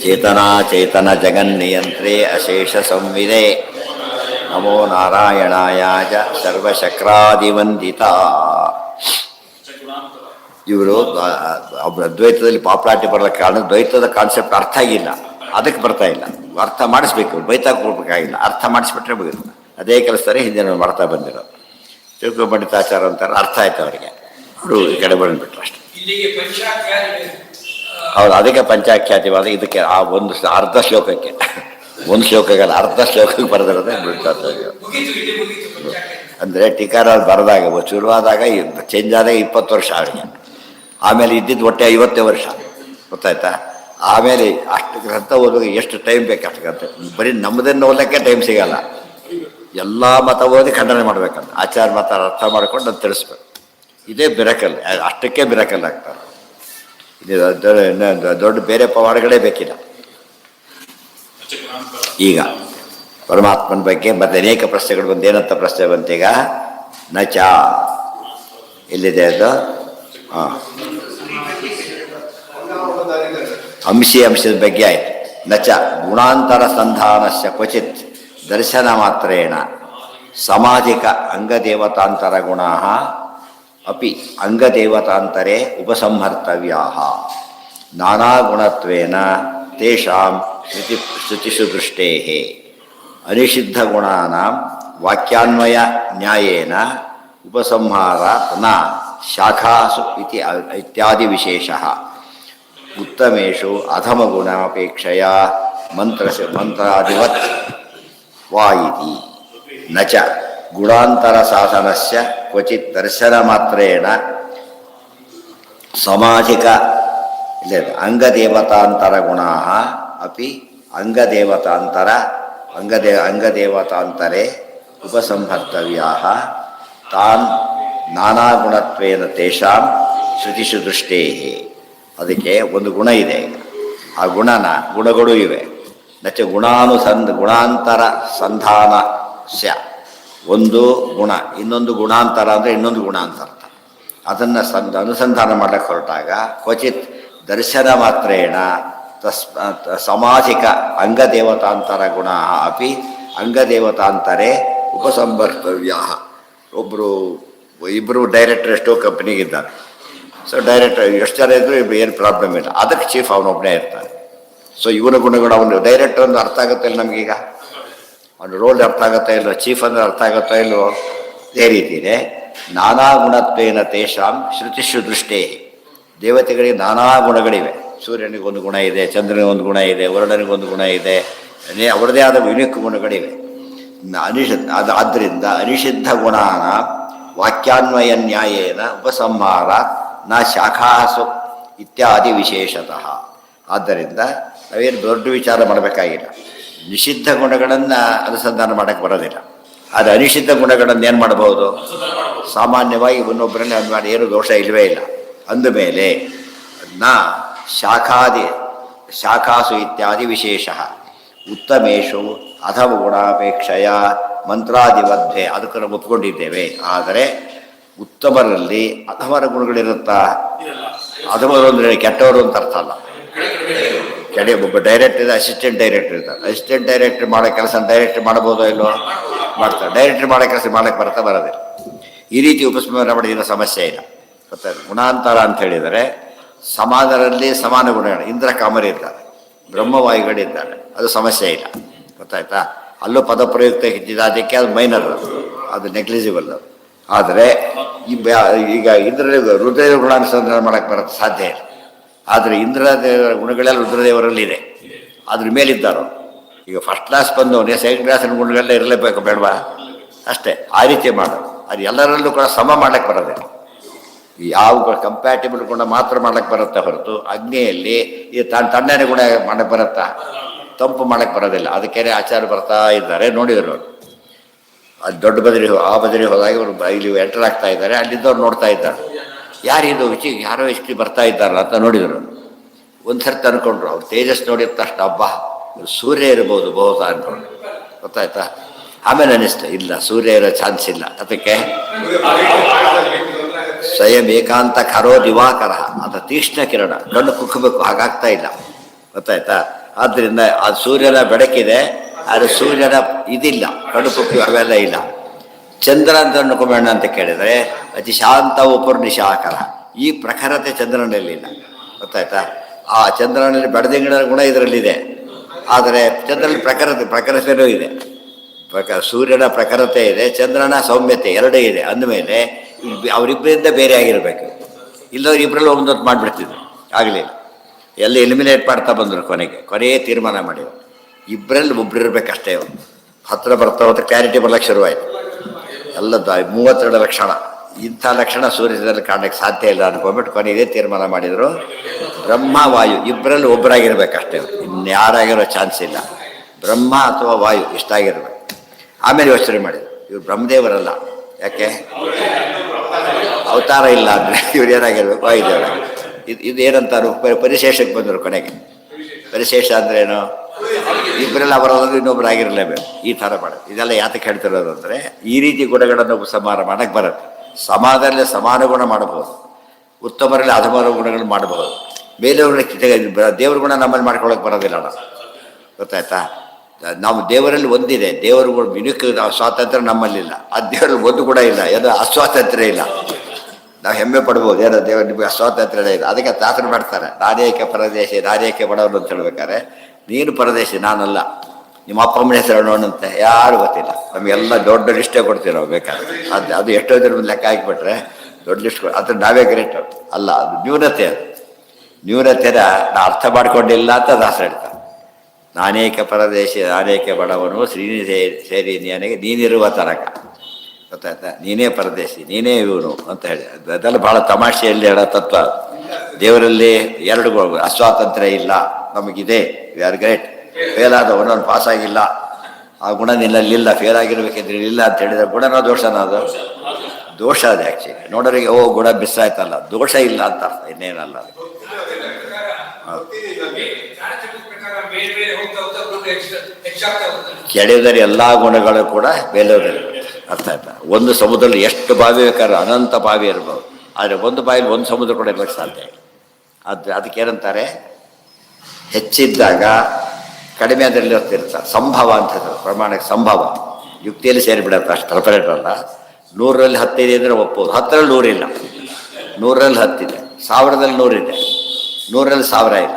ಚೇತನಾ ಚೇತನ ಜಗನ್ನಿಯಂತ್ರೇ ಅಶೇಷ ಸಂವಿದೆ ನಮೋ ನಾರಾಯಣಾಯ ಚ ಸರ್ವಶಕ್ರಾದಿವಂದಿತ. ಇವರು ಅದ್ವೈತದಲ್ಲಿ ಪಾಪ್ಯುಲಾರಿಟಿ ಬರಲಿಕ್ಕೆ ಕಾರಣ ದ್ವೈತದ ಕಾನ್ಸೆಪ್ಟ್ ಅರ್ಥ ಆಗಿಲ್ಲ, ಅದಕ್ಕೆ ಬರ್ತಾ ಇಲ್ಲ. ಅರ್ಥ ಮಾಡಿಸ್ಬೇಕು, ಬೈತಾ ಕೊಡ್ಬೇಕಾಗಿಲ್ಲ, ಅರ್ಥ ಮಾಡಿಸ್ಬಿಟ್ರೆ ಮುಗಿಲ್ಲ. ಅದೇ ಕೆಲಸದಲ್ಲಿ ಹಿಂದೆ ಮಾಡ್ತಾ ಬಂದಿರೋ ತಿಳ್ಕೊಂಬಂಡಿತಾಚಾರ ಅಂತಾರೆ. ಅರ್ಥ ಆಯ್ತು ಅವರಿಗೆ, ಅವರು ಈ ಕಡೆ ಬಂದ್ಬಿಟ್ರು ಅಷ್ಟೇ. ಹೌದು, ಅದಕ್ಕೆ ಪಂಚಾಖ್ಯಾತಿವಾದ. ಇದಕ್ಕೆ ಆ ಒಂದು ಅರ್ಧ ಶ್ಲೋಕಕ್ಕೆ, ಒಂದು ಶ್ಲೋಕಕ್ಕಲ್ಲ ಅರ್ಧ ಶ್ಲೋಕಕ್ಕೆ ಬರೆದಿರೋದೇ ಬಿಡ್ತಾ. ಅಂದರೆ ಟೀಕಾರ ಬರೆದಾಗ ಶುರುವಾದಾಗ ಚೇಂಜ್ ಆದಾಗ 20 ವರ್ಷ ಅವರಿಗೆ, ಆಮೇಲೆ ಇದ್ದಿದ್ದು ಒಟ್ಟೆ 50 ವರ್ಷ, ಗೊತ್ತಾಯ್ತಾ? ಆಮೇಲೆ ಅಷ್ಟು ಗ್ರಂಥ ಓದುವಾಗ ಎಷ್ಟು ಟೈಮ್ ಬೇಕು ಅಷ್ಟು ಗ್ರಂಥ. ಬರೀ ನಮ್ಮದನ್ನು ಓದಲಿಕ್ಕೆ ಟೈಮ್ ಸಿಗಲ್ಲ, ಎಲ್ಲ ಮತ ಓದಿ ಖಂಡನೆ ಮಾಡ್ಬೇಕಂತ ಆಚಾರ ಮತ ಅರ್ಥ ಮಾಡ್ಕೊಂಡು ಅದು ತಿಳಿಸ್ಬೇಕು. ಇದೇ ಬಿರಕಲ್, ಅಷ್ಟಕ್ಕೆ ಬಿರಕಲ್ ಆಗ್ತಾರೆ. ದೊಡ್ಡ ಬೇರೆ ಪವಾಡಗಳೇ ಬೇಕಿಲ್ಲ. ಈಗ ಪರಮಾತ್ಮನ ಬಗ್ಗೆ ಮತ್ತೆ ಅನೇಕ ಪ್ರಶ್ನೆಗಳು ಬಂದು ಏನಂತ ಪ್ರಶ್ನೆ ಬಂತೀಗ? ನಚ ಎಲ್ಲಿದೆ ಅದು? ಅಂಶದ ಬಗ್ಗೆ ಆಯಿತು. ನಚ ಗುಣಾಂತರ ಸಂಧಾನಸ್ಯ ಕ್ವಚಿತ್ ದರ್ಶನ ಮಾತ್ರೇಣ ಸಮಾಧಿಕ ಅಂಗದೇವತಾಂತರ ಗುಣಾ ಅಪಿ ಅಂಗದೇವತಾಂತರೇ ಉಪಸಂಹರ್ತವ್ಯಾ ನಾನಾ ಗುಣತ್ವೇನ ತೇಷಾಂ ಶ್ರುತಿಷು ದೃಷ್ಟೇಃ ಅನಿಷಿದ್ಧ ಗುಣಾನಾಂ ವಾಕ್ಯಾನ್ವಯ ನ್ಯಾಯೇನ ಉಪಸಂಹಾರ ನ ಶಾಖಾಸು ಇತ್ಯಾದಿ ವಿಶೇಷಃ ಉತ್ತಮೇಷು ಅಧಮಗುಣಾಪೇಕ್ಷೆಯ ಮಂತ್ರಾದಿವತ್ ವಾ ಇತಿ. ನಚ ಗುಣಾಂತರ ಸಾಧನಸ್ಯ ಕ್ವಚಿತ್ ದರ್ಶನ ಮಾತ್ರೇಣ ಸಮಾಧಿಕ ಅಂಗದೇವತಾಂತರ ಗುಣಾ ಅಪಿ ಅಂಗದೇವತಾಂತರೇ ಉಪಸಂಹರ್ತವ್ಯಾ ತಾನ್ ನಾನಾ ಗುಣತ್ವೇನ ತೇಷಾಂ ಶ್ರುತಿಷು ದೃಷ್ಟೇಃ. ಅದಕ್ಕೆ ಒಂದು ಗುಣ ಇದೆ, ಆ ಗುಣಗಳು ಇವೆ. ನಚ ಗುಣಾಂತರ ಸಂಧಾನಸ್ಯ, ಒಂದು ಗುಣ ಇನ್ನೊಂದು ಗುಣಾಂತರ ಅಂದರೆ ಇನ್ನೊಂದು ಗುಣಾಂತರ. ಅದನ್ನು ಅನುಸಂಧಾನ ಮಾಡಕ್ಕೆ ಹೊರಟಾಗ ಕ್ವಚಿತ್ ದರ್ಶನ ಮಾತ್ರೇಣ ಸಮಾಧಿಕ ಅಂಗದೇವತಾಂತರ ಗುಣ ಅಪಿ ಅಂಗದೇವತಾಂತರೇ ಉಪಸಂಹರ್ತವ್ಯ. ಇಬ್ಬರು ಡೈರೆಕ್ಟರ್ ಎಷ್ಟೋ ಕಂಪ್ನಿಗಿದ್ದಾರೆ. ಸೊ ಡೈರೆಕ್ಟರ್ ಎಷ್ಟು ಜನ ಇದ್ದರೂ ಏನು ಪ್ರಾಬ್ಲಮ್ ಇಲ್ಲ, ಅದಕ್ಕೆ ಚೀಫ್ ಅವನೊಬ್ಬನೇ ಇರ್ತಾನೆ. ಸೊ ಇವನ ಗುಣಗಳು ಅವನು ಡೈರೆಕ್ಟರ್ ಅಂದ್ರೆ ಅರ್ಥ ಆಗುತ್ತೆ ಇಲ್ಲ ನಮಗೀಗ, ಅವನು ರೋಲ್ ಅರ್ಥ ಆಗುತ್ತಾ ಇಲ್ಲೋ, ಚೀಫ್ ಅಂದ್ರೆ ಅರ್ಥ ಆಗುತ್ತಾ ಇಲ್ಲವೋ. ಇದೇ ರೀತಿಯೇ ನಾನಾ ಗುಣತ್ವೇನ ತೇಷಾಂ ಶ್ರುತಿಷು ದೃಷ್ಟೇ. ದೇವತೆಗಳಿಗೆ ನಾನಾ ಗುಣಗಳಿವೆ. ಸೂರ್ಯನಿಗೊಂದು ಗುಣ ಇದೆ, ಚಂದ್ರನಿಗೊಂದು ಗುಣ ಇದೆ, ವರುಣನಿಗೊಂದು ಗುಣ ಇದೆ, ಅವರದೇ ಆದ ಯುನಿಕ್ ಗುಣಗಳಿವೆ. ಆದ್ದರಿಂದ ಅನಿಷಿದ್ಧ ಗುಣಾನ ವಾಕ್ಯಾನ್ವಯ ನ್ಯಾಯೇನ ಉಪಸಂಹಾರ ನ ಶಾಖಾಸು ಇತ್ಯಾದಿ ವಿಶೇಷತಃ. ಆದ್ದರಿಂದ ನಾವೇನು ದೊಡ್ಡ ವಿಚಾರ ಮಾಡಬೇಕಾಗಿಲ್ಲ. ನಿಷಿದ್ಧ ಗುಣಗಳನ್ನು ಅನುಸಂಧಾನ ಮಾಡೋಕ್ಕೆ ಬರೋದಿಲ್ಲ. ಆದರೆ ಅನಿಷಿದ್ಧ ಗುಣಗಳನ್ನು ಏನು ಮಾಡಬಹುದು? ಸಾಮಾನ್ಯವಾಗಿ ಇನ್ನೊಬ್ಬರನ್ನೇ ಅದು ಮಾಡಿ ಏನು ದೋಷ ಇಲ್ಲವೇ ಇಲ್ಲ. ಅಂದಮೇಲೆ ನ ಶಾಖಾಸು ಇತ್ಯಾದಿ ವಿಶೇಷ ಉತ್ತಮೇಶು ಅಧಮ ಗುಣಾಪೇಕ್ಷೆಯ ಮಂತ್ರಾದಿವದ್ಧೆ, ಅದಕ್ಕೆ ನಾವು ಒಪ್ಕೊಂಡಿದ್ದೇವೆ. ಆದರೆ ಉತ್ತಮರಲ್ಲಿ ಅಧಮರ ಗುಣಗಳಿರುತ್ತಾ? ಅಧಮರು ಅಂದರೆ ಕೆಟ್ಟವರು ಅಂತ ಅರ್ಥ ಅಲ್ಲ. ಒಬ್ಬ ಡೈರೆಕ್ಟರ್ ಇದೆ, ಅಸಿಸ್ಟೆಂಟ್ ಡೈರೆಕ್ಟರ್ ಇರ್ತಾರೆ. ಅಸಿಸ್ಟೆಂಟ್ ಡೈರೆಕ್ಟರ್ ಮಾಡೋ ಕೆಲಸ ಡೈರೆಕ್ಟರ್ ಮಾಡ್ಬೋದೋ ಇಲ್ವೋ? ಮಾಡ್ತಾರೆ. ಡೈರೆಕ್ಟರ್ ಮಾಡೋ ಕೆಲಸ ಮಾಡೋಕ್ಕೆ ಬರೋದಿಲ್ಲ. ಈ ರೀತಿ ಉಪಸಂಹಾರ ಮಾಡಿದ ಸಮಸ್ಯೆ ಇಲ್ಲ. ಗೊತ್ತಾಯ್ತು? ಗುಣಾಂತರ ಅಂತ ಹೇಳಿದರೆ ಸಮಾನರಲ್ಲಿ ಸಮಾನ ಗುಣಗಳು. ಇಂದ್ರ ಕಾಮರಿ ಇದ್ದಾರೆ, ಬ್ರಹ್ಮವಾಯುಗಳಿದ್ದಾರೆ, ಅದು ಸಮಸ್ಯೆ ಇಲ್ಲ. ಗೊತ್ತಾಯ್ತಾ? ಅಲ್ಲೂ ಪದ ಪ್ರಯುಕ್ತ ಇದ್ದಿದ್ದು, ಅದಕ್ಕೆ ಅದು ಮೈನರ್, ಅದು ನೆಗ್ಲಿಜಿಬಲ್. ಆದರೆ ಈಗ ರುದ್ರದೇವ ಗುಣಾನುಸಂಧಾನ ಮಾಡೋಕ್ಕೆ ಬರೋದು ಸಾಧ್ಯ ಇಲ್ಲ. ಆದರೆ ಇಂದ್ರದೇವರ ಗುಣಗಳೆಲ್ಲ ರುದ್ರದೇವರಲ್ಲಿದೆ, ಅದ್ರ ಮೇಲಿದ್ದಾರೋ. ಈಗ ಫಸ್ಟ್ ಕ್ಲಾಸ್ ಬಂದವನೇ ಸೆಕೆಂಡ್ ಕ್ಲಾಸಿನ ಗುಣಗಳೆಲ್ಲ ಇರಲೇಬೇಕು, ಬೇಡವಾ? ಅಷ್ಟೇ. ಆ ರೀತಿ ಮಾಡೋದು. ಅದು ಎಲ್ಲರಲ್ಲೂ ಕೂಡ ಸಮ ಮಾಡೋಕ್ಕೆ ಬರೋದಿಲ್ಲ. ಯಾವ ಕಂಪ್ಯಾಟಿಬಲ್ ಗುಣ ಮಾತ್ರ ಮಾಡೋಕ್ಕೆ ಬರುತ್ತೆ ಹೊರತು ಅಗ್ನಿಯಲ್ಲಿ ಈ ತಣ್ಣನೆ ಗುಣ ಮಾಡೋಕ್ಕೆ ಬರುತ್ತಾ? ತಂಪು ಮಾಡೋಕ್ಕೆ ಬರೋದಿಲ್ಲ. ಅದಕ್ಕೇನೆ ಆಚಾರ ಬರ್ತಾ ಇದ್ದಾರೆ, ನೋಡಿದರು. ಅದು ದೊಡ್ಡ ಬದರಿ ಆ ಬದರಿ ಹೋದಾಗ ಇವರು ಇಲ್ಲಿ ಎಂಟರ್ ಆಗ್ತಾ ಇದ್ದಾರೆ. ಅಲ್ಲಿದ್ದವ್ರು ನೋಡ್ತಾ ಇದ್ದಾರೆ, ಯಾರಿದು ಯಾರೋ ಎಷ್ಟು ಬರ್ತಾ ಇದ್ದಾರಲ್ಲ ಅಂತ ನೋಡಿದರು. ಒಂದು ಸರ್ತಿ ಅಂದ್ಕೊಂಡ್ರು, ಅವ್ರು ತೇಜಸ್ ನೋಡಿದ ತಕ್ಷಣ ಹಬ್ಬ ಸೂರ್ಯ ಇರ್ಬೋದು ಬಹುತ ಅಂದ್ಕೊಂಡ್ರು. ಗೊತ್ತಾಯ್ತಾ? ಆಮೇಲೆ ಅನ್ನಿಸ್ತು ಇಲ್ಲ, ಸೂರ್ಯ ಇರೋ ಚಾನ್ಸ್ ಇಲ್ಲ. ಅದಕ್ಕೆ ಸ್ವಯಂ ಏಕಾಂತ ಕರೋ ದಿವಾಕರ, ಅದು ತೀಕ್ಷ್ಣ ಕಿರಣ, ಕಣ್ಣು ಕುಕ್ಕಬೇಕು, ಹಾಗಾಗ್ತಾ ಇಲ್ಲ. ಗೊತ್ತಾಯ್ತಾ? ಆದ್ದರಿಂದ ಆ ಸೂರ್ಯನ ಬೆಳಕಿದೆ, ಆದರೆ ಸೂರ್ಯನ ಇದಿಲ್ಲ, ಕಡುಪುಕ್ಕಿ ಅವೆಲ್ಲ ಇಲ್ಲ. ಚಂದ್ರ ಅಂತ ಅನ್ಕೊಂಬೇಡ ಅಂತ ಕೇಳಿದರೆ ಅತಿ ಶಾಂತ ಉಪರ್ನಿಶಾಕರ, ಈ ಪ್ರಖರತೆ ಚಂದ್ರನಲ್ಲಿಲ್ಲ. ಗೊತ್ತಾಯ್ತಾ? ಆ ಚಂದ್ರನಲ್ಲಿ ಬೆಳದಿಂಗಳ ಗುಣ ಇದರಲ್ಲಿದೆ, ಆದರೆ ಚಂದ್ರನಲ್ಲಿ ಪ್ರಖರತೆಯೂ ಇದೆ. ಸೂರ್ಯನ ಪ್ರಖರತೆ ಇದೆ, ಚಂದ್ರನ ಸೌಮ್ಯತೆ ಎರಡೂ ಇದೆ. ಅಂದಮೇಲೆ ಅವರಿಬ್ಬರಿಂದ ಬೇರೆ ಆಗಿರಬೇಕು. ಇಲ್ಲವ್ರು ಇಬ್ಬರಲ್ಲಿ ಒಂದೊತ್ತು ಮಾಡಿಬಿಡ್ತಿದ್ರು, ಆಗಲಿಲ್ಲ. ಎಲ್ಲ ಎಲಿಮಿನೇಟ್ ಮಾಡ್ತಾ ಬಂದರು. ಕೊನೆಯೇ ತೀರ್ಮಾನ ಮಾಡಿದ್ರು ಇಬ್ಬರಲ್ಲಿ ಒಬ್ರು ಇರಬೇಕಷ್ಟೇ. ಹತ್ತಿರ ಬರ್ತಾ ಹೋದ್ರೆ ಕ್ಲಾರಿಟಿ ಬರ್ಲಿಕ್ಕೆ ಶುರುವಾಯಿತು. ಎಲ್ಲ 32 ಲಕ್ಷಣ, ಇಂಥ ಲಕ್ಷಣ ಸೂರ್ಯದಲ್ಲಿ ಕಾಣಲಿಕ್ಕೆ ಸಾಧ್ಯ ಇಲ್ಲ ಅನ್ಕೊಂಡ್ಬಿಟ್ಟು ಕೊನೆಯೇ ತೀರ್ಮಾನ ಮಾಡಿದರು, ಬ್ರಹ್ಮ ವಾಯು ಇಬ್ಬರಲ್ಲಿ ಒಬ್ಬರಾಗಿರ್ಬೇಕಷ್ಟೇ, ಇನ್ಯಾರಾಗಿರೋ ಚಾನ್ಸ್ ಇಲ್ಲ. ಬ್ರಹ್ಮ ಅಥವಾ ವಾಯು ಇಷ್ಟಾಗಿರ್ಬೇಕು. ಆಮೇಲೆ ಯೋಚನೆ ಮಾಡಿದ್ರು, ಇವ್ರು ಬ್ರಹ್ಮದೇವರಲ್ಲ, ಯಾಕೆ ಅವತಾರ ಇಲ್ಲ ಅಂದರೆ ಇವ್ರು ಏನಾಗಿರ್ಬೇಕು, ವಾಯುದೇವರ. ಇದು ಏನಂತಾರು ಪರಿಶೇಷಕ್ಕೆ ಬಂದರು. ಕೊನೆಗೆ ಪರಿಶೇಷ ಅಂದ್ರೇನು? ಇಬ್ಬರೆಲ್ಲ ಅವರೊಂದು ಇನ್ನೊಬ್ಬರಾಗಿರಲೇಬೇಕು. ಈ ಥರ ಮಾಡೋದು. ಇದೆಲ್ಲ ಯಾತಕ್ಕೆ ಹೇಳ್ತಿರೋದು ಅಂದರೆ, ಈ ರೀತಿ ಗುಣಗಳನ್ನು ಉಪಸಂಹಾರ ಮಾಡೋಕ್ಕೆ ಬರುತ್ತೆ. ಸಮಾಜದಲ್ಲಿ ಸಮಾನ ಗುಣ ಮಾಡಬಹುದು, ಉತ್ತಮರಲ್ಲಿ ಅಧಮರ ಗುಣಗಳು ಮಾಡಬಹುದು. ಬೇರೆಯವ್ರಿಗೆ ದೇವ್ರ ಗುಣ ನಮ್ಮಲ್ಲಿ ಮಾಡ್ಕೊಳ್ಳೋಕೆ ಬರೋದಿಲ್ಲ ನಾವು. ಗೊತ್ತಾಯ್ತಾ? ನಾವು ದೇವರಲ್ಲಿ ಒಂದಿದೆ, ದೇವರು ಮಿನುಕ್ ಸ್ವಾತಂತ್ರ್ಯ ನಮ್ಮಲ್ಲಿಲ್ಲ. ಆ ದೇವರಲ್ಲಿ ಒಂದು ಕೂಡ ಇಲ್ಲ, ಏನೋ ಅಸ್ವಾತಂತ್ರ್ಯ ಇಲ್ಲ. ನಾವು ಹೆಮ್ಮೆ ಪಡ್ಬೋದು, ಏನೋ ದೇವರು ನಿಮಗೆ ಅಸ್ವಾತಂತ್ರ್ಯ ಇಲ್ಲ. ಅದಕ್ಕೆ ದಾಸರು ಮಾಡ್ತಾರೆ, ನಾನೇಕ ಪರದೇಶಿ ನಾನೇಕ ಬಡವರು ಅಂತ ಹೇಳ್ಬೇಕಾರೆ, ನೀನು ಪರದೇಶಿ ನಾನಲ್ಲ, ನಿಮ್ಮ ಅಪ್ಪ ಅಮ್ಮನ ಹೆಸರು ನೋಡಂತೆ ಯಾರು ಗೊತ್ತಿಲ್ಲ. ನಮಗೆಲ್ಲ ದೊಡ್ಡ ಲಿಸ್ಟೇ ಕೊಡ್ತೀವಿ ನಾವು ಬೇಕಾದ್ರೆ. ಅದು ಎಷ್ಟೋ ಜನ ಲೆಕ್ಕ ಹಾಕಿಬಿಟ್ರೆ ದೊಡ್ಡ ಲಿಸ್ಟ್ ಅದ್ರ ನಾವೇ ಗ್ರೇಟ್ ಅಲ್ಲ. ಅದು ನ್ಯೂನತೆ. ಅದು ನ್ಯೂನತೆನ ನಾ ಅರ್ಥ ಮಾಡ್ಕೊಂಡಿಲ್ಲ ಅಂತ ದಾಸರು ಹೇಳ್ತಾರೆ. ನಾನೇಕ ಪರದೇಶಿ ನಾನೇಕ ಬಡವನು ಶ್ರೀನಿ ಸೇರಿ ನನಗೆ ನೀನಿರುವ ತನಕ. ಗೊತ್ತಾಯ್ತಾ? ನೀನೇ ಪರದೇಶಿ, ನೀನೇ ಇವನು ಅಂತ ಹೇಳಿ ಅದೆಲ್ಲ ಭಾಳ ತಮಾಷೆಯಲ್ಲಿ ಹೇಳೋ ತತ್ವ. ದೇವರಲ್ಲಿ ಎರಡು ಅಸ್ವಾತಂತ್ರ್ಯ ಇಲ್ಲ, ನಮಗಿದೆ, ವಿ ಆರ್ ಗ್ರೇಟ್. ಫೇಲ್ ಆದವನು ಪಾಸ್ ಆಗಿಲ್ಲ, ಆ ಗುಣ ನಿನ್ನಲ್ಲಿಲ್ಲ, ಫೇಲ್ ಆಗಿರ್ಬೇಕಿದ್ರೆ ಇಲ್ಲ ಅಂತ ಹೇಳಿದ್ರೆ ಗುಣನೋ ದೋಷನ? ಅದು ದೋಷ. ಅದು ಆ್ಯಕ್ಚುಲಿ ನೋಡೋರಿಗೆ ಗುಣ ಮಿಸ್ ಆಯ್ತಲ್ಲ, ದೋಷ ಇಲ್ಲ ಅಂತ ಅರ್ಥ, ಇನ್ನೇನಲ್ಲ. ಕೆಳದಲ್ಲಿ ಎಲ್ಲ ಗುಣಗಳು ಕೂಡ ಬೇಲೋದಲ್ಲಿ ಅರ್ಥ ಆಯ್ತಾ? ಒಂದು ಸಮುದ್ರದಲ್ಲಿ ಎಷ್ಟು ಬಾವಿ ಬೇಕಾದ್ರೆ ಅನಂತ ಬಾವಿ ಇರ್ಬೋದು, ಆದರೆ ಒಂದು ಬಾವಿಲಿ ಒಂದು ಸಮುದ್ರ ಕೂಡ ಇರ್ಲಿಕ್ಕೆ ಸಾಧ್ಯ ಇಲ್ಲ. ಅದಕ್ಕೇನಂತಾರೆ, ಹೆಚ್ಚಿದ್ದಾಗ ಕಡಿಮೆ ಅದರಲ್ಲಿ ಇರ್ತಾರೆ. ಸಂಭವ ಅಂತ ಪ್ರಮಾಣಕ್ಕೆ ಸಂಭವ ಯುಕ್ತಿಯಲ್ಲಿ ಸೇರಿಬಿಡತ್ತೆ, ಅಷ್ಟು ಸಪರೇಟ್ ಅಲ್ಲ. 100ರಲ್ಲಿ 10 ಇದೆ ಅಂದರೆ ಒಪ್ಪೋದು, 10ರಲ್ಲಿ 100 ಇಲ್ಲ, 100ರಲ್ಲಿ 10 ಇದೆ, 1000ದಲ್ಲಿ 100 ಇದೆ, 100ರಲ್ಲಿ 1000 ಇಲ್ಲ.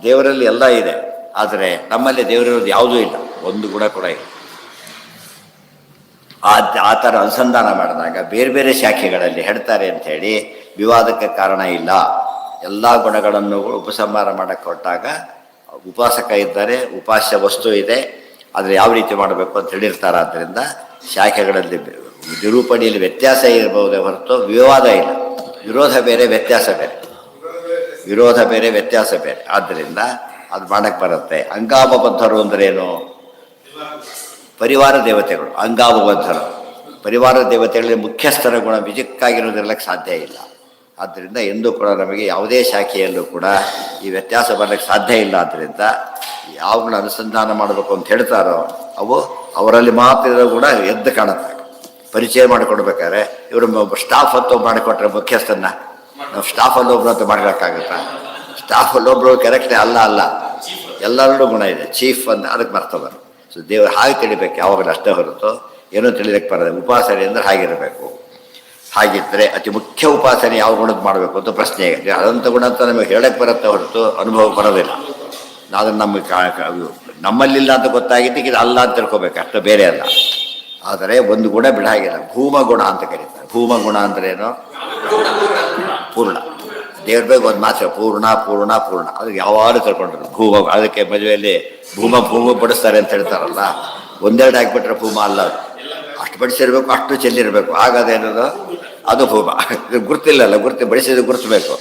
ದೇವರಲ್ಲಿ ಎಲ್ಲ ಇದೆ, ಆದರೆ ನಮ್ಮಲ್ಲಿ ದೇವರಿರೋದು ಯಾವುದೂ ಇಲ್ಲ, ಒಂದು ಗುಣ ಕೂಡ ಇಲ್ಲ. ಆ ಥರ ಅನುಸಂಧಾನ ಮಾಡಿದಾಗ ಬೇರೆ ಬೇರೆ ಶಾಖೆಗಳಲ್ಲಿ ಹೇಳ್ತಾರೆ ಅಂಥೇಳಿ ವಿವಾದಕ್ಕೆ ಕಾರಣ ಇಲ್ಲ. ಎಲ್ಲ ಗುಣಗಳನ್ನು ಉಪಸಂಹಾರ ಮಾಡಕ್ಕೆ ಕೊಟ್ಟಾಗ ಉಪಾಸಕ ಇದ್ದಾರೆ, ಉಪಾಸ್ಯ ವಸ್ತು ಇದೆ, ಆದರೆ ಯಾವ ರೀತಿ ಮಾಡಬೇಕು ಅಂತ ಹೇಳಿರ್ತಾರೆ. ಆದ್ದರಿಂದ ಶಾಖೆಗಳಲ್ಲಿ ನಿರೂಪಣೆಯಲ್ಲಿ ವ್ಯತ್ಯಾಸ ಇರಬಹುದೇ ಹೊರತು ವಿವಾದ ಇಲ್ಲ. ವಿರೋಧ ಬೇರೆ, ವ್ಯತ್ಯಾಸ ಬೇರೆ. ವಿರೋಧ ಬೇರೆ, ವ್ಯತ್ಯಾಸ ಬೇರೆ. ಆದ್ದರಿಂದ ಅದು ಮಾಡಕ್ಕೆ ಬರುತ್ತೆ. ಅಂಗಾಮಬದ್ಧರು ಅಂದ್ರೇನು? ಪರಿವಾರ ದೇವತೆಗಳು ಅಂಗಾಮಬದ್ಧರು. ಪರಿವಾರ ದೇವತೆಗಳಲ್ಲಿ ಮುಖ್ಯಸ್ಥರ ಗುಣ ವಿಜಿಕ್ಕಾಗಿರೋದಿರ್ಲಿಕ್ಕೆ ಸಾಧ್ಯ ಇಲ್ಲ. ಆದ್ದರಿಂದ ಎಂದೂ ಕೂಡ ನಮಗೆ ಯಾವುದೇ ಶಾಖೆಯಲ್ಲೂ ಕೂಡ ಈ ವ್ಯತ್ಯಾಸ ಬರಲಿಕ್ಕೆ ಸಾಧ್ಯ ಇಲ್ಲ. ಆದ್ದರಿಂದ ಯಾವನ್ನ ಅನುಸಂಧಾನ ಮಾಡಬೇಕು ಅಂತ ಹೇಳ್ತಾರೋ ಅವು ಅವರಲ್ಲಿ ಮಾತ್ರ ಇರೋ ಕೂಡ ಎದ್ದು ಕಾಣುತ್ತೆ. ಪರಿಚಯ ಮಾಡಿಕೊಡ್ಬೇಕಾದ್ರೆ ಇವರು ಸ್ಟಾಫ್ ಅಂತ ಮಾಡಿಕೊಟ್ರೆ ಮುಖ್ಯಸ್ಥನ್ನ ನಾವು ಸ್ಟಾಫಲ್ಲಿ ಒಬ್ರು ಅಂತ ಮಾಡಬೇಕಾಗುತ್ತಾ? ಸ್ಟಾಫಲ್ಲಿ ಒಬ್ಬರು ಕರೆಕ್ಟೇ ಅಲ್ಲ, ಎಲ್ಲರಲ್ಲೂ ಗುಣ ಇದೆ. ಚೀಫ್ ಅಂತ ಅದಕ್ಕೆ ಬರ್ತದೆ. ಸೊ ದೇವರು ಹಾಗೆ ತಿಳಿಬೇಕು ಯಾವಾಗಲೂ, ಅಷ್ಟೇ ಹೊರತು ಏನೂ ತಿಳಿದಕ್ಕೆ ಬರೋದು. ಉಪಾಸನೆ ಅಂದರೆ ಹಾಗಿರಬೇಕು. ಹಾಗಿದ್ದರೆ ಅತಿ ಮುಖ್ಯ ಉಪಾಸನೆ ಯಾವ ಗುಣಕ್ಕೆ ಮಾಡಬೇಕು ಅಂತ ಪ್ರಶ್ನೆ. ಅದಂಥ ಗುಣ ಅಂತ ನಮಗೆ ಹೇಳಕ್ಕೆ ಬರುತ್ತೆ ಹೊರತು ಅನುಭವ ಬರೋದಿಲ್ಲ. ಅದನ್ನು ನಮ್ಮಲ್ಲಿಲ್ಲ ಅಂತ ಗೊತ್ತಾಗಿದ್ದಕ್ಕೆ ಇದು ಅಲ್ಲ ಅಂತ ತಿಳ್ಕೊಬೇಕು, ಅಷ್ಟು ಬೇರೆ ಅಲ್ಲ. ಆದರೆ ಒಂದು ಗುಣ ಬಿಡಾಗಿಲ್ಲ, ಭೂಮಗುಣ ಅಂತ ಕರೀತಾರೆ. ಭೂಮಗುಣ ಅಂದ್ರೇನು? ಪೂರ್ಣ. ದೇವ್ರ ಬಗ್ಗೆ ಒಂದು ಮಾತ್ರ ಪೂರ್ಣ ಪೂರ್ಣ ಪೂರ್ಣ. ಅದಕ್ಕೆ ಯಾವಾಗಲೂ ತಿಳ್ಕೊಂಡ್ರು ಭೂಮ. ಅದಕ್ಕೆ ಮದುವೆಯಲ್ಲಿ ಭೂಮ ಬಡಿಸ್ತಾರೆ ಅಂತ ಹೇಳ್ತಾರಲ್ಲ, ಒಂದೆರಡು ಹಾಕಿಬಿಟ್ರೆ ಭೂಮ ಅಲ್ಲ. ಅದು ಅಷ್ಟು ಬಡಿಸಿರ್ಬೇಕು, ಅಷ್ಟು ಚೆಲ್ಲಿರಬೇಕು. ಆಗೋದೇನದು ಅದು ಭೂಮ. ಇದು ಗುರ್ತಿಲ್ಲಲ್ಲ, ಬಡಿಸಿದ ಗುರುತಿಸ್ಬೇಕು.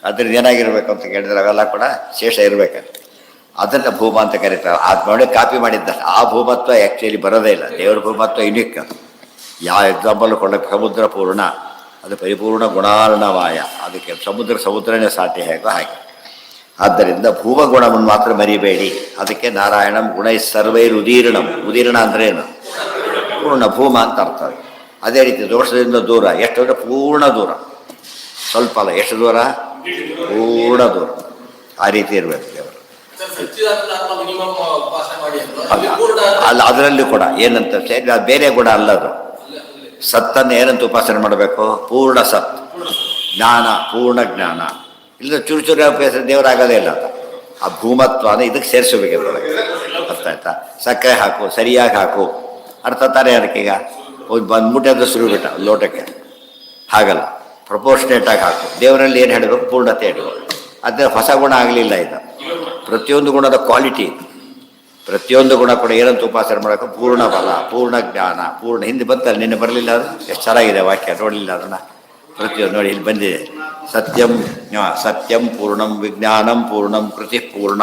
ಅದ್ರಿಂದ ಏನಾಗಿರ್ಬೇಕು ಅಂತ ಕೇಳಿದ್ರೆ ಅವೆಲ್ಲ ಕೂಡ ಶೇಷ ಇರಬೇಕಲ್ಲ, ಅದನ್ನು ಭೂಮ ಅಂತ ಕರೀತಾರೆ. ಅದು ನೋಡಿ ಕಾಪಿ ಮಾಡಿದ್ದ ಆ ಭೂಮತ್ವ ಆ್ಯಕ್ಚುಲಿ ಬರೋದೇ ಇಲ್ಲ. ದೇವರ ಭೂಮತ್ವ ಯುನಿಕ್. ಅದು ಯಾವ ಎಕ್ಸಾಂಪಲ್ ಕೊಡೋಕ್ಕೆ ಸಮುದ್ರ ಪೂರ್ಣ, ಅದು ಪರಿಪೂರ್ಣ ಗುಣಾರ್ಣವಾಯ. ಅದಕ್ಕೆ ಸಮುದ್ರನೇ ಸಾಧ್ಯ ಹೇಗೋ ಹಾಗೆ. ಆದ್ದರಿಂದ ಭೂಮಗುಣವನ್ನು ಮಾತ್ರ ಮರಿಬೇಡಿ. ಅದಕ್ಕೆ ನಾರಾಯಣಂ ಗುಣೈ ಸರ್ವೈರ್ ಉದೀರ್ಣಂ. ಉದೀರ್ಣ ಅಂದ್ರೆ ಏನು? ಪೂರ್ಣ. ಭೂಮ ಅಂತ ಅರ್ಥ. ಅದೇ ರೀತಿ ದೋಷದಿಂದ ದೂರ. ಎಷ್ಟು ಅಂದರೆ ಪೂರ್ಣ ದೂರ, ಸ್ವಲ್ಪ ಅಲ್ಲ. ಎಷ್ಟು ದೂರ? ಪೂರ್ಣ ದೂರ. ಆ ರೀತಿ ಇರಬೇಕು ದೇವರು. ಅಲ್ಲ, ಅದರಲ್ಲಿ ಕೂಡ ಏನಂತ ಬೇರೆ ಗುಣ ಅಲ್ಲದು. ಸತ್ತನ್ನು ಏನಂತ ಉಪಾಸನೆ ಮಾಡಬೇಕು? ಪೂರ್ಣ ಸತ್, ಜ್ಞಾನ, ಪೂರ್ಣ ಜ್ಞಾನ. ಇಲ್ಲ ಚೂರು ಚೂರು ಅಭ್ಯಾಸ ದೇವರಾಗೋದೇ ಇಲ್ಲ ಅಂತ. ಆ ಭೂಮತ್ವನ ಇದಕ್ಕೆ ಸೇರಿಸಬೇಕು. ಅರ್ಥ ಆಯ್ತಾ? ಸಕ್ಕರೆ ಹಾಕು, ಸರಿಯಾಗಿ ಹಾಕು, ಅರ್ಥ ತಾನೇ ಅದಕ್ಕೀಗ. ಹೋಗಿ ಬಂದ್ಬಿಟ್ಟೆ ಅದು ಶುರು ಬಿಟ್ಟ ಲೋಟಕ್ಕೆ. ಹಾಗಲ್ಲ, ಪ್ರಪೋರ್ಷನೇಟಾಗಿ ಹಾಕು. ದೇವರಲ್ಲಿ ಏನು ಹೇಳಬೇಕು? ಪೂರ್ಣತೆ ಹೇಳಬೇಕು. ಆದರೆ ಹೊಸ ಗುಣ ಆಗಲಿಲ್ಲ ಇದು. ಪ್ರತಿಯೊಂದು ಗುಣದ ಕ್ವಾಲಿಟಿ, ಪ್ರತಿಯೊಂದು ಗುಣ ಕೂಡ ಏನಂತ ಉಪಾಸನೆ ಮಾಡಬೇಕು? ಪೂರ್ಣ ಬಲ, ಪೂರ್ಣ ಜ್ಞಾನ, ಪೂರ್ಣ. ಹಿಂದೆ ಬಂತಲ್ಲ, ನಿನ್ನೆ ಬರಲಿಲ್ಲ ಅದು? ಎಷ್ಟು ಚೆನ್ನಾಗಿದೆ ವಾಕ್ಯ, ನೋಡಲಿಲ್ಲ ಅದನ್ನು? ಪ್ರತಿಯೊಂದು ನೋಡಿ, ಇಲ್ಲಿ ಬಂದಿದೆ. ಸತ್ಯಂ ಸತ್ಯಂ ಪೂರ್ಣಂ ವಿಜ್ಞಾನಂ ಪೂರ್ಣಂ ಕೃತಿ ಪೂರ್ಣ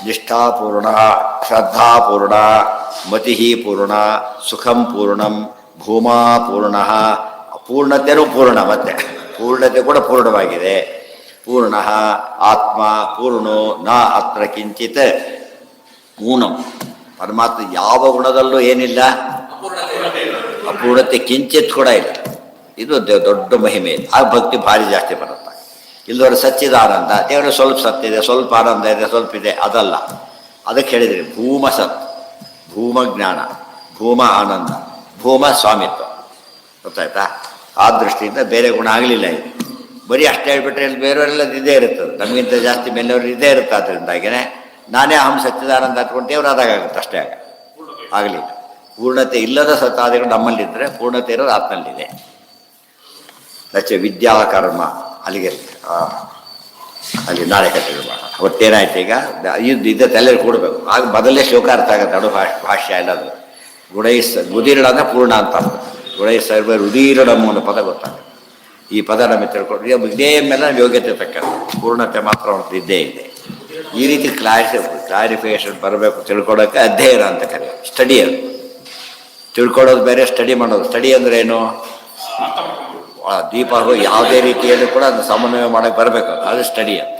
ನಿಷ್ಠಾಪೂರ್ಣ ಶ್ರದ್ಧಾಪೂರ್ಣ ಮತಿ ಪೂರ್ಣ ಸುಖಂ ಪೂರ್ಣಂ ಭೂಮಾ ಪೂರ್ಣ. ಪೂರ್ಣತೆಯೂ ಪೂರ್ಣ, ಮತ್ತೆ ಪೂರ್ಣತೆ ಕೂಡ ಪೂರ್ಣವಾಗಿದೆ. ಪೂರ್ಣ ಆತ್ಮ ಪೂರ್ಣೋ ನ ಅತ್ರ ಕಿಂಚಿತ್ ಊನಂ. ಪರಮಾತ್ಮ ಯಾವ ಗುಣದಲ್ಲೂ ಏನಿಲ್ಲ, ಅಪೂರ್ಣತೆ ಕಿಂಚಿತ್ ಕೂಡ ಇಲ್ಲ. ಇದು ದೊಡ್ಡ ಮಹಿಮೆ. ಆ ಭಕ್ತಿ ಭಾರಿ ಜಾಸ್ತಿ ಬರುತ್ತೆ. ಇಲ್ಲದವರು ಸಚ್ಚಿದಾನಂದ, ದೇವರು ಸ್ವಲ್ಪ ಸತ್ತಿದೆ, ಸ್ವಲ್ಪ ಆನಂದ ಇದೆ, ಸ್ವಲ್ಪ ಇದೆ, ಅದಲ್ಲ. ಅದಕ್ಕೆ ಹೇಳಿದ್ರಿ ಭೂಮ ಸತ್, ಭೂಮ ಜ್ಞಾನ, ಭೂಮ ಆನಂದ, ಭೂಮ ಸ್ವಾಮಿತ್ವ. ಗೊತ್ತಾಯ್ತಾ? ಆ ದೃಷ್ಟಿಯಿಂದ ಬೇರೆ ಗುಣ ಆಗಲಿಲ್ಲ ಇದು. ಬರೀ ಅಷ್ಟೇ ಹೇಳ್ಬಿಟ್ರೆ ಇಲ್ಲಿ ಬೇರೆಯವರೆಲ್ಲ ಇದೇ ಇರ್ತದೆ, ನಮಗಿಂತ ಜಾಸ್ತಿ ಮೇಲೆಯವರು ಇದೇ ಇರುತ್ತೆ. ಅದರಿಂದಾಗಿಯೇ ನಾನೇ ಅಹಂ ಸಚ್ಚಿದಾನಂದ ಹತ್ಕೊಂಡು ದೇವರಾದಾಗುತ್ತೆ ಅಷ್ಟೇ. ಆಗಲಿಲ್ಲ. ಪೂರ್ಣತೆ ಇಲ್ಲದ ಸತ್ತಾದಿಗಳು ನಮ್ಮಲ್ಲಿದ್ದರೆ ಪೂರ್ಣತೆ ಇರೋದು ಆತ್ಮಲ್ಲಿದೆ. ನಚ ವಿದ್ಯಾಕರ್ಮ ಅಲ್ಲಿಗೆ ಅಲ್ಲಿ ನಾಳೆ ಕಟ್ಟಿದ್ರು ಮಾಡೋಣ. ಅವತ್ತೇನಾಯ್ತು ಈಗ ಇದ್ದ ತಲೆ ಕೂಡಬೇಕು. ಆಗ ಮೊದಲೇ ಶ್ಲೋಕ ಅರ್ಥ ಆಗುತ್ತೆ. ಅಡು ಭಾಷ್ಯ ಎಲ್ಲದು ಉದೀರಣ ಅಂದರೆ ಪೂರ್ಣ ಅಂತ ಅರ್ಥ. ಸರ್ವ ಉದೀರಣಂ ಅನ್ನೋ ಪದ ಗೊತ್ತಾಗುತ್ತೆ. ಈ ಪದ ನಮಗೆ ತಿಳ್ಕೊಂಡು ಇದೇ ಮೇಲೆ ನಾವು ಯೋಗ್ಯತೆ ತಕ್ಕಂತೆ ಪೂರ್ಣತೆ ಮಾತ್ರ ಅವ್ರದ್ದು ಇದ್ದೇ ಇದೆ. ಈ ರೀತಿ ಕ್ಲಾರಿಫಿಕೇಶನ್ ಬರಬೇಕು. ತಿಳ್ಕೊಳ್ಳೋಕ್ಕೆ ಅಧ್ಯಯನ ಅಂತ ಕರೆಯೋದು. ಸ್ಟಡಿ ಅದು. ತಿಳ್ಕೊಳ್ಳೋದು ಬೇರೆ, ಸ್ಟಡಿ ಮಾಡೋದು. ಸ್ಟಡಿ ಅಂದರೆ ಏನು? ದೀಪ ಯಾವುದೇ ರೀತಿಯಲ್ಲೂ ಕೂಡ ಅದು ಸಮನ್ವಯ ಮಾಡೋಕ್ಕೆ ಬರಬೇಕು. ಅದು ಸ್ಟಡಿ ಅಂತ.